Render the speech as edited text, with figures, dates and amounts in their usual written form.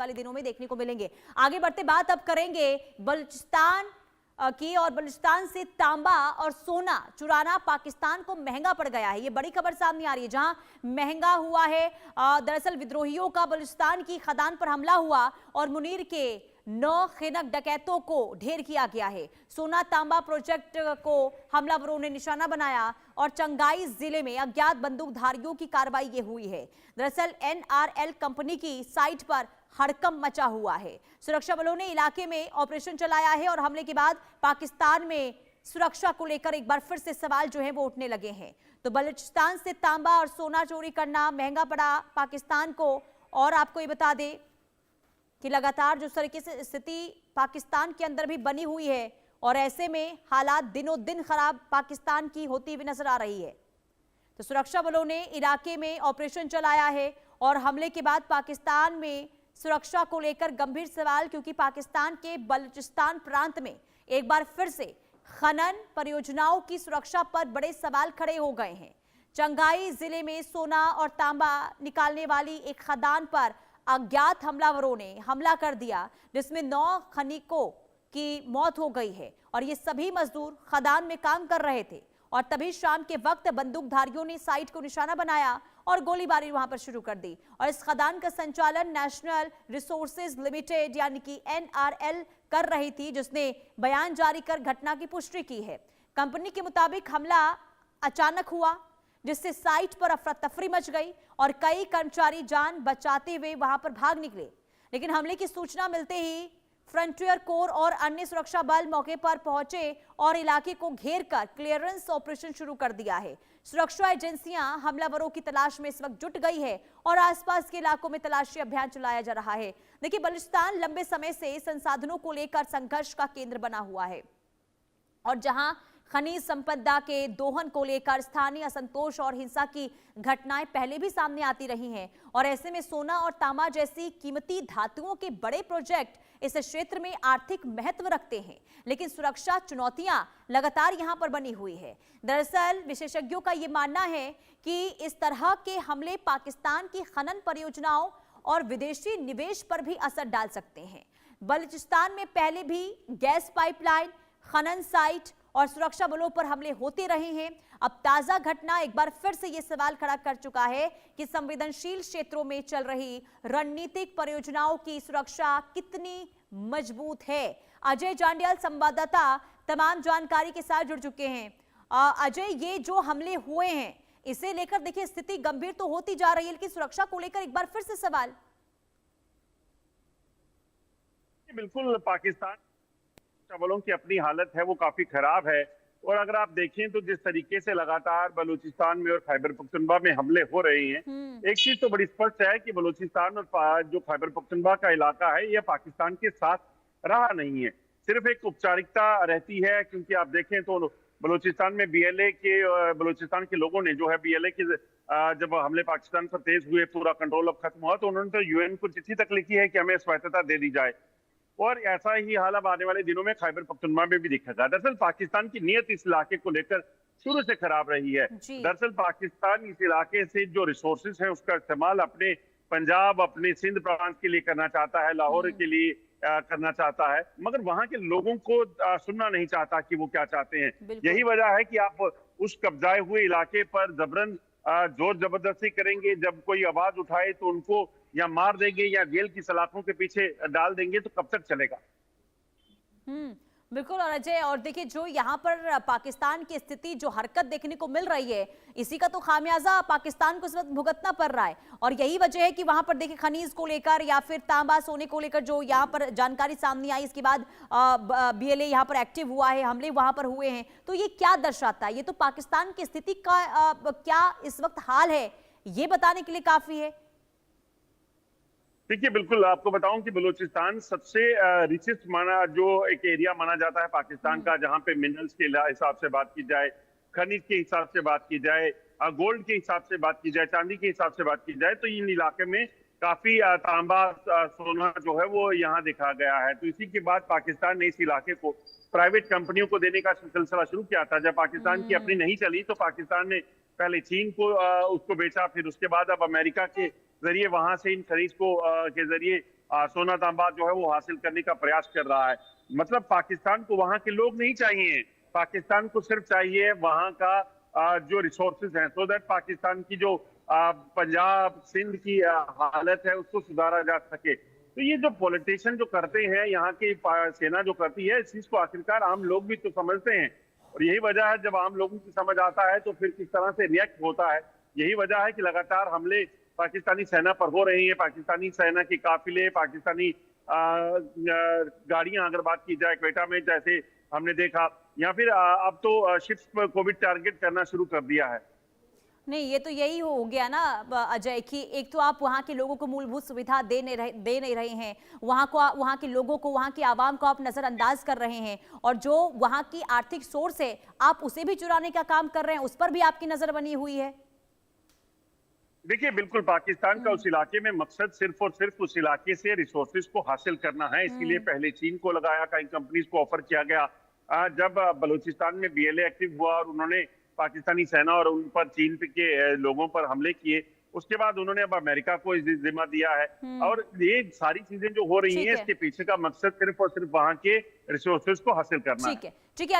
वाले दिनों में देखने को मिलेंगे। आगे बढ़ते बात अब करेंगे बलूचिस्तान की, और बलूचिस्तान से तांबा और सोना चुराना पाकिस्तान को महंगा पड़ गया है। ये बड़ी खबर सामने आ रही है, जहां महंगा हुआ है। दरअसल विद्रोहियों का बलूचिस्तान की खदान पर हमला हुआ और मुनीर के 9 खिनक डकैतों को ढेर किया गया है। सोना तांबा प्रोजेक्ट को हमलावरों ने निशाना बनाया और चंगाई जिले में अज्ञात बंदूकधारियों की कार्रवाई ये हुई है। दरअसल NRL कंपनी की साइट पर हड़कंप मचा हुआ है। सुरक्षा बलों ने इलाके में ऑपरेशन चलाया है और हमले के बाद पाकिस्तान में सुरक्षा को लेकर एक बार फिर से सवाल जो है वो उठने लगे हैं। तो बलूचिस्तान से तांबा और सोना चोरी करना महंगा पड़ा पाकिस्तान को। और आपको ये बता दें कि लगातार जिस तरीके से स्थिति पाकिस्तान के अंदर भी बनी हुई है, और ऐसे में हालात दिनों दिन खराब पाकिस्तान की होती हुई नजर आ रही है। तो सुरक्षा बलों ने इलाके में ऑपरेशन चलाया है और हमले के बाद पाकिस्तान में सुरक्षा को लेकर गंभीर सवाल, क्योंकि पाकिस्तान के बलूचिस्तान प्रांत में एक बार फिर से खनन परियोजनाओं की सुरक्षा पर बड़े सवाल खड़े हो गए हैं। चंगाई जिले में सोना और तांबा निकालने वाली एक खदान पर अज्ञात हमलावरों ने हमला कर दिया, जिसमें 9 खनिकों की मौत हो गई है और ये सभी मजदूर खदान में काम कर रहे थे। और तभी शाम के वक्त बंदूकधारियों ने साइट को निशाना बनाया और गोलीबारी वहां पर शुरू कर दी। और इस खदान का संचालन नेशनल रिसोर्सेज लिमिटेड यानी कि NRL कर रही थी, जिसने बयान जारी कर घटना की पुष्टि की है। कंपनी के मुताबिक हमला अचानक हुआ, जिससे साइट पर अफरा तफरी मच गई और कई कर्मचारी जान बचाते हुए वहां पर भाग निकले। लेकिन हमले की सूचना मिलते ही फ्रंटियर कोर और अन्य सुरक्षा बल मौके पर पहुंचे और इलाके को घेर कर क्लियरेंस ऑपरेशन शुरू कर दिया है। सुरक्षा एजेंसियां हमलावरों की तलाश में इस वक्त जुट गई है और आसपास के इलाकों में तलाशी अभियान चलाया जा रहा है। देखिए, बलूचिस्तान लंबे समय से संसाधनों को लेकर संघर्ष का केंद्र बना हुआ है और जहां खनिज संपदा के दोहन को लेकर स्थानीय असंतोष और हिंसा की घटनाएं पहले भी सामने आती रही हैं। और ऐसे में सोना और तांबा जैसी कीमती धातुओं के बड़े प्रोजेक्ट इस क्षेत्र में आर्थिक महत्व रखते हैं, लेकिन सुरक्षा चुनौतियां लगातार यहां पर बनी हुई है। दरअसल विशेषज्ञों का यह मानना है कि इस तरह के हमले पाकिस्तान की खनन परियोजनाओं और विदेशी निवेश पर भी असर डाल सकते हैं। बलूचिस्तान में पहले भी गैस पाइपलाइन, खनन साइट और सुरक्षा बलों पर हमले होते रहे हैं। अब ताजा घटना एक बार फिर से यह सवाल खड़ा कर चुका है कि संवेदनशील क्षेत्रों में चल रही रणनीतिक परियोजनाओं की सुरक्षा कितनी मजबूत है। अजय जांडियाल संवाददाता तमाम जानकारी के साथ जुड़ चुके हैं। अजय, ये जो हमले हुए हैं इसे लेकर देखिए स्थिति गंभीर तो होती जा रही है, लेकिन सुरक्षा को लेकर एक बार फिर से सवाल। बिल्कुल, पाकिस्तान बलों की अपनी हालत है वो काफी खराब है। और अगर आप देखें तो जिस तरीके से लगातार बलूचिस्तान में और खैबर पख्तूनख्वा में हमले हो रहे हैं, एक चीज तो बड़ी स्पष्ट है कि बलूचिस्तान और जो खैबर पख्तूनख्वा का इलाका है यह पाकिस्तान के साथ रहा नहीं है, सिर्फ एक औपचारिकता रहती है। क्योंकि आप देखें तो बलूचिस्तान में बलूचिस्तान के लोगों ने जो है BLA के जब हमले पाकिस्तान पर तेज हुए, पूरा कंट्रोल अब खत्म हुआ, तो उन्होंने तो UN को चिट्ठी तक लिखी है कि हमें स्वायत्तता दे दी जाए। और ऐसा ही हाल अब आने वाले दिनों में खैबर पख्तूनख्वा में भी दिखेगा। दरअसल पाकिस्तान की नीयत इस इलाके को लेकर शुरू से खराब रही है। दरअसल पाकिस्तान इस इलाके से जो रिसोर्सेज हैं उसका इस्तेमाल अपने पंजाब, अपने सिंध प्रांत के लिए करना चाहता है, लाहौर के लिए करना चाहता है, मगर वहां के लोगों को सुनना नहीं चाहता कि वो क्या चाहते हैं। यही वजह है कि आप उस कब्जाए हुए इलाके पर जबरन जोर जबरदस्ती करेंगे, जब कोई आवाज उठाए तो उनको या मार देंगे या जेल की सलाखों के पीछे डाल देंगे, तो कब तक चलेगा। बिल्कुल। और अजय, और देखिए जो यहाँ पर पाकिस्तान की स्थिति, जो हरकत देखने को मिल रही है, इसी का तो खामियाजा पाकिस्तान को इस वक्त भुगतना पड़ रहा है। और यही वजह है कि वहां पर देखिए खनिज को लेकर या फिर तांबा सोने को लेकर जो यहाँ पर जानकारी सामने आई, इसके बाद BLA यहाँ पर एक्टिव हुआ है, हमले वहां पर हुए हैं। तो ये क्या दर्शाता है? ये तो पाकिस्तान की स्थिति का क्या इस वक्त हाल है ये बताने के लिए काफी है। देखिए, बिल्कुल आपको बताऊं कि बलूचिस्तान सबसे रिचेस्ट जो एक एरिया माना जाता है पाकिस्तान का, जहां पे मिनरल्स के हिसाब से बात की जाए, खनिज के हिसाब से बात की जाए, गोल्ड के हिसाब से बात की जाए, चांदी के हिसाब से बात की जाए, तो इन इलाके में काफी तांबा सोना जो है वो यहाँ दिखा गया है। तो इसी के बाद पाकिस्तान ने इस इलाके को प्राइवेट कंपनियों को देने का सिलसिला शुरू किया था। जब पाकिस्तान की अपनी नहीं चली तो पाकिस्तान ने पहले चीन को उसको बेचा, फिर उसके बाद अब अमेरिका के जरिए वहां से इन खनिज को के जरिए सोना तांबा जो है वो हासिल करने का प्रयास कर रहा है। मतलब पाकिस्तान को वहां के लोग नहीं चाहिए, पाकिस्तान को सिर्फ चाहिए वहां का जो रिसोर्सेज हैं, सो दैट पाकिस्तान की जो पंजाब सिंध की हालत है उसको सुधारा जा सके। तो ये जो पॉलिटिशियन जो करते हैं, यहाँ की सेना जो करती है, इस चीज को आखिरकार आम लोग भी तो समझते हैं। और यही वजह है, जब आम लोगों की समझ आता है तो फिर किस तरह से रिएक्ट होता है। यही वजह है कि लगातार हमले पाकिस्तानी सेना पर हो रही है। पाकिस्तानी सेना के काफिले, पाकिस्तानी गाड़ियां, अगर बात की जाए क्वेटा में जैसे हमने देखा, या फिर अब तो शिप्स को भी टारगेट करना शुरू कर दिया है। नहीं, ये तो यही हो गया ना अजय, कि एक तो आप वहाँ के लोगों को मूलभूत सुविधा दे नहीं रहे हैं, वहाँ के लोगों को, वहाँ की आवाम को आप नजरअंदाज कर रहे हैं, और जो वहाँ की आर्थिक सोर्स है आप उसे भी चुराने का काम कर रहे हैं, उस पर भी आपकी नजर बनी हुई है। देखिए, बिल्कुल पाकिस्तान का उस इलाके में मकसद सिर्फ और सिर्फ उस इलाके से रिसोर्सेज को हासिल करना है। इसके लिए पहले चीन को लगाया, कई कंपनीज को ऑफर किया गया। जब बलूचिस्तान में BLA एक्टिव हुआ और उन्होंने पाकिस्तानी सेना और उन पर चीन के लोगों पर हमले किए, उसके बाद उन्होंने अब अमेरिका को जिम्मा दिया है। और ये सारी चीजें जो हो रही हैं, इसके पीछे का मकसद सिर्फ और सिर्फ वहां के रिसोर्सेज को हासिल करना है। ठीक है अजय।